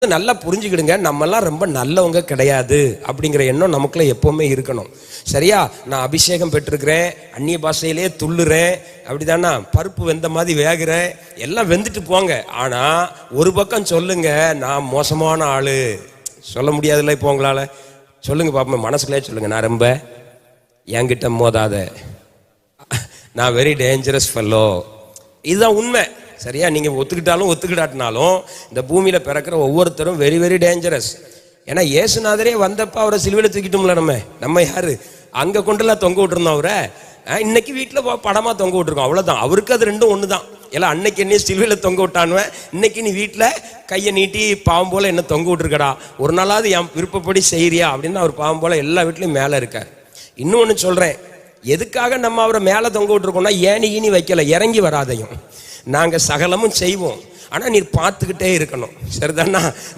நல்லா புரிஞ்சுக்கிடுங்க, நம்மெல்லாம் ரொம்ப நல்லவங்க கிடையாது அப்படிங்கிற எண்ணம் நமக்குள்ள எப்பவுமே இருக்கணும். சரியா? நான் அபிஷேகம் பெற்றிருக்கிறேன், அந்நிய பாஷையிலே துள்ளுறேன், அப்படிதானா? பருப்பு வெந்த மாதிரி வேகிறேன், எல்லாம் வெந்துட்டு போங்க. ஆனா ஒரு பக்கம் சொல்லுங்க, நான் மோசமான ஆளு. சொல்ல முடியாதுல்ல இப்போ உங்களால? சொல்லுங்க பாப்போம், மனசுக்குள்ளே சொல்லுங்க, நான் ரொம்ப என்கிட்ட மோதாத, நான் வெரி டேஞ்சரஸ் ஃபெல்லோ. இதுதான் உண்மை. சரியா? நீங்க ஒத்துக்கிட்டாலும் ஒத்துக்கிட்டாட்டினாலும் இந்த பூமியில பிறக்கிற ஒவ்வொருத்தரும் வெரி வெரி டேஞ்சரஸ். ஏன்னா இயேசுநாதரே வந்தப்ப அவரை சிலுவையில தூக்கிட்டோம்ல. நம்ம யாரு அங்க கொண்டுலாம் தொங்க விட்டுருந்தோம் அவரை. இன்னைக்கு வீட்டுல படமா தொங்க விட்டுருக்கோம், அவ்வளவுதான். அவருக்கு அது ரெண்டும் ஒண்ணுதான். எல்லாம் அன்னைக்கு என்ன சிலுவையில தொங்க விட்டானுவன், இன்னைக்கு நீ வீட்டுல கையை நீட்டி பாவம் போல என்ன தொங்க விட்டுருக்கடா, ஒரு நாளாவது என் விருப்பப்படி செய்யறியா அப்படின்னு அவர் பாவம் போல எல்லா வீட்லயும் மேல இருக்கார். இன்னொன்னு சொல்றேன், எதுக்காக நம்ம அவரை மேல தொங்க விட்டுருக்கோம்னா ஏனி ஈனி வைக்கல, இறங்கி வராதையும். நாங்க சகலமும் செய்வோம், ஆனா நீர் பார்த்துக்கிட்டே இருக்கணும். சரிதானா?